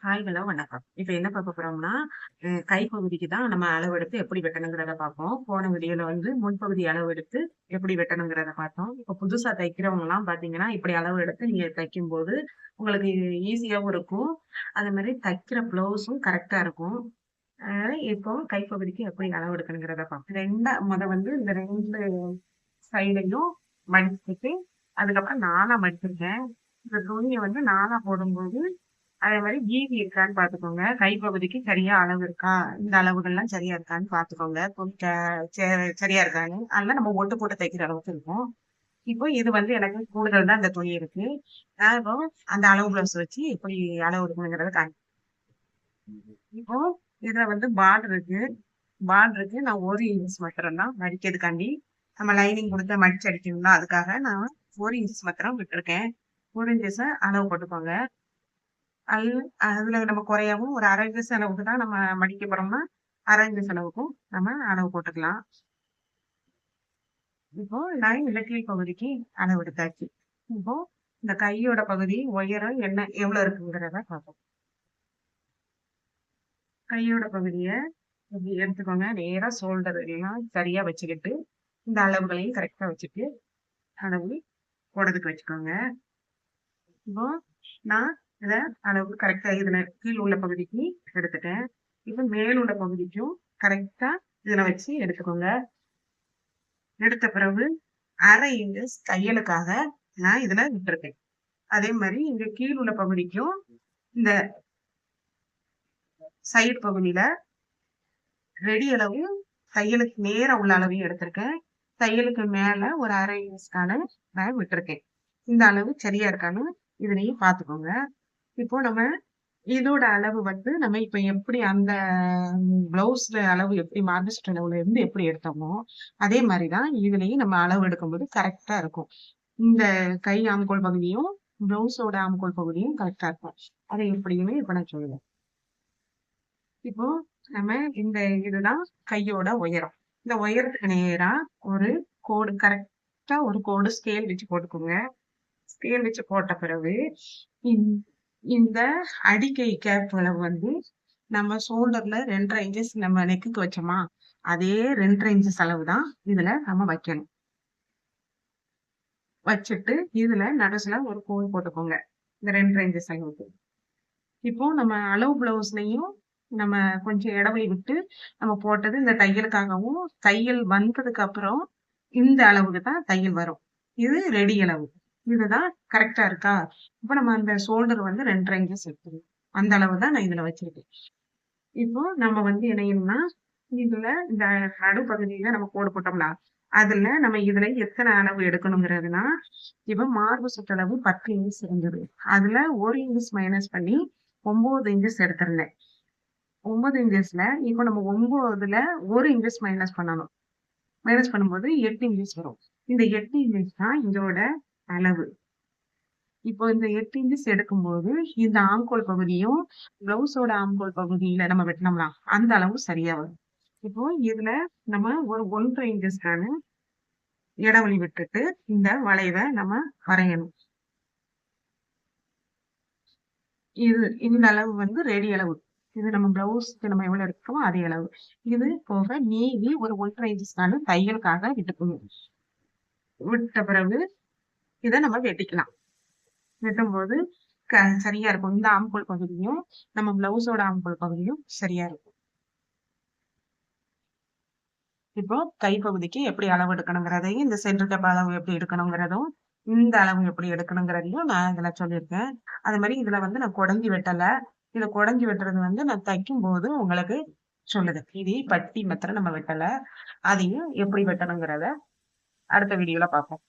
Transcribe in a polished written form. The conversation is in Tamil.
ஹாய் ஹலோ வணக்கம். இப்ப என்ன பார்க்க போறோம்னா, கைப்பகுதிக்கு தான் நம்ம அளவெடுத்து எப்படி வெட்டணுங்கிறத பார்ப்போம். போன வீடியோல வந்து முன்பகுதி அளவெடுத்து எப்படி வெட்டணுங்கிறத பார்த்தோம். இப்ப புதுசா தைக்கிறவங்கலாம் பார்த்தீங்கன்னா, இப்படி அளவு எடுத்து நீங்க தைக்கும்போது, உங்களுக்கு ஈஸியாவும் இருக்கும். அதே மாரி தைக்கிற ப்ளவுஸும் கரெக்ட்டா இருக்கும். இப்போ கைப்பகுதிக்கு எப்படி அளவு எடுக்கணுங்கிறத பார்ப்போம். வந்து இந்த 2 சைடையும் மடிச்சுட்டு, அதுக்கப்புறம் நானா மடிச்சிருக்கேன். இந்த துணிய வந்து நானா போடும்போது அதே மாரி வீதி இருக்கான்னு பார்த்துக்கோங்க. கைப்பகுதிக்கு சரியா அளவு இருக்கா? இந்த அளவுகள்லாம் சரியா இருக்கான்னு பார்த்துக்கோங்க. துணி சரியா இருக்கான்னு. அதெல்லாம் நம்ம ஒட்டு போட்டு தைக்கிற அளவுக்கு இருக்கும். இப்போ இது வந்து எனக்கு கூடுதல் தான் இந்த துணி இருக்கு. நான் இப்போ அந்த அளவு ப்ளவுஸ் வச்சு எப்படி அளவு எடுக்கணுங்கிறத இப்போ இதுல வந்து பார்டர் இருக்கு. பார்டருக்கு நான் 1 இன்ச் மாத்திரம் தான் மடிக்கிறதுக்காண்டி, நம்ம லைனிங் குடுத்து மடிச்சு அடிக்கணும்ல அதுக்காக நான் 1 இன்ச் மாத்திரம் விட்டுருக்கேன். 1 இன்ச்சஸ அளவு போட்டுக்கோங்க. அது அதுல நம்ம குறையாவும் ஒரு 1/2 இன்ச் அளவுக்கு தான் நம்ம மடிக்க போறோம்னா, 1/2 இன்ச் அளவுக்கும் நம்ம அளவு போட்டுக்கலாம். இப்போ நான் இந்த கீழ் பகுதிக்கு அளவு எடுத்தாச்சு. இப்போ இந்த கையோட பகுதி உயரம் எவ்வளவு இருக்குங்கிறத பார்ப்போம். கையோட பகுதிய இப்படி எடுத்துக்கோங்க. நேரா ஷோல்டர் எல்லாம் சரியா வச்சுக்கிட்டு, இந்த அளவுகளையும் கரெக்ட்டா வச்சுட்டு, அளவு போடுறதுக்கு வச்சுக்கோங்க. இப்போ நான் இத அளவு கரெக்ட்டா இதுல கீழ் உள்ள பகுதிக்கு எடுத்துட்டேன். இப்ப மேல் உள்ள பகுதிக்கும் கரெக்ட்டா இதுல வச்சு எடுத்துக்கோங்க. எடுத்த பிறகு 1/2 இன்ச் தையலுக்காக நான் இதுல விட்டுருக்கேன். அதே மாரி இங்க கீழ் உள்ள பகுதிக்கும் இந்த சைடு பகுதியில ரெடி அளவு தையலுக்கு நேரா உள்ள அளவையும் எடுத்திருக்கேன். தையலுக்கு மேல ஒரு 1/2 இன்ச்க்கான நான் விட்டுருக்கேன். இந்த அளவு சரியா இருக்கான்னு இதுலயும் பார்த்துக்கோங்க. இப்போ நம்ம இதோட அளவு வந்து நம்ம இப்ப எப்படி அந்த பிளவுஸ்ல அளவு எப்படி மார்பஸ்ட் அளவுல இருந்து எப்படி எடுத்தோமோ, அதே மாரி தான் இதுலயும் நம்ம அளவு எடுக்கும்போது கரெக்ட்டா இருக்கும். இந்த கை ஆம்கோல் பகுதியும், ப்ளவுஸோட ஆம்கோல் பகுதியும் கரெக்ட்டா இருக்கும். அது எப்படின்னு இப்ப நான் சொல்லுவேன். இப்போ நம்ம இந்த இதுதான் கையோட உயரம். இந்த உயரத்துக்கு நேரா ஒரு கோடு கரெக்ட்டா ஒரு கோடு ஸ்கேல் வச்சு போட்டுக்கோங்க. ஸ்கேல் வச்சு போட்ட பிறகு, இந் இந்த அடிக்கை கேப் அளவு வந்து நம்ம ஷோல்டர்ல 2 1/2 இன்ச்சஸ் நம்ம நெக்குக்கு வச்சோமா, அதே 2 1/2 இன்ச்சஸ் அளவு தான் இதுல நம்ம வைக்கணும். வச்சுட்டு இதுல நடுசுல ஒரு கோடு போட்டுக்கோங்க. இந்த 2 1/2 இன்ச்சஸ் அளவுக்கு. இப்போ நம்ம அளவு பிளவுஸ்லயும் நம்ம கொஞ்சம் இடைவெளி விட்டு நம்ம போட்டது இந்த தையலுக்காகவும், தையல் வந்ததுக்கு அப்புறம் இந்த அளவுக்கு தான் தையல் வரும். இது ரெடி அளவு. இதுதான் கரெக்ட்டா இருக்கா? இப்ப நம்ம அந்த ஷோல்டர் வந்து 2 1/2 இன்ச்சஸ் எடுத்துக்கணும். அந்த அளவு தான் நான் இதுல வச்சிருக்கேன். இப்போ நம்ம வந்து என்ன செய்யணும்னா, இதுல இந்த நடுப்பகுதியில நம்ம கோடு போட்டோம்ல, அதுல நம்ம இதுல எத்தன அளவு எடுக்கணுங்கிறதுனா, இப்ப மார்பு சுற்றளவு 10 இன்ச் இருந்தது. அதுல 1 இன்ச் மைனஸ் பண்ணி 9 இன்ச்சஸ் எடுத்திருந்தேன். 9 இன்ச்சஸ்ல இப்போ நம்ம 9ல 1 இன்ச்சஸ் மைனஸ் பண்ணணும். மைனஸ் பண்ணும்போது 8 இன்ச்சஸ் வரும். இந்த 8 இன்ச்சஸ் தான் இதோட அளவு. இப்போ இந்த 8 இன்ச்சஸ் எடுக்கும்போது, இந்த ஆம்கோல் பகுதியும், பிளவுஸோட ஆம்கோல் பகுதியில நம்ம வெட்டினோம்னா, அந்த அளவு சரியா வரும். இப்போ இதுல நம்ம ஒரு 1 1/2 இன்ச்சஸ்க்கான இடைவெளி விட்டுட்டு, இந்த வளைவ நம்ம வரையணும். இந்த அளவு வந்து ரெடி அளவு. இது நம்ம பிளவுஸ்க்கு நம்ம எவ்வளவு எடுக்கிறோமோ அதே அளவு. இது போக மீதி ஒரு 1 1/2 இன்ச்சஸ்க்கான தையலுக்காக விட்டுக்கணும். விட்ட பிறகு இத நம்ம வெட்டிக்கலாம். வெட்டும்போது சரியா இருக்கும். இந்த ஆம்கோல் பகுதியும், நம்ம பிளவுஸோட ஆம்கோல் பகுதியும் சரியா இருக்கும். இப்போ கை பகுதிக்கு எப்படி அளவு எடுக்கணுங்கிறதையும், இந்த சென்டர் கேப் அளவு எப்படி எடுக்கணுங்கிறதும், இந்த அளவு எப்படி எடுக்கணுங்கிறதையும் நான் இதுல சொல்லியிருக்கேன். அது மாரி இதுல வந்து நான் கொடைஞ்சு வெட்டல. இத கொடைஞ்சு வெட்டுறது வந்து நான் தைக்கும்போது உங்களுக்கு சொல்லுது. இது பட்டி மாத்திரம் நம்ம வெட்டல. அதையும் எப்படி வெட்டணுங்கிறத அடுத்த வீடியோல பார்ப்போம்.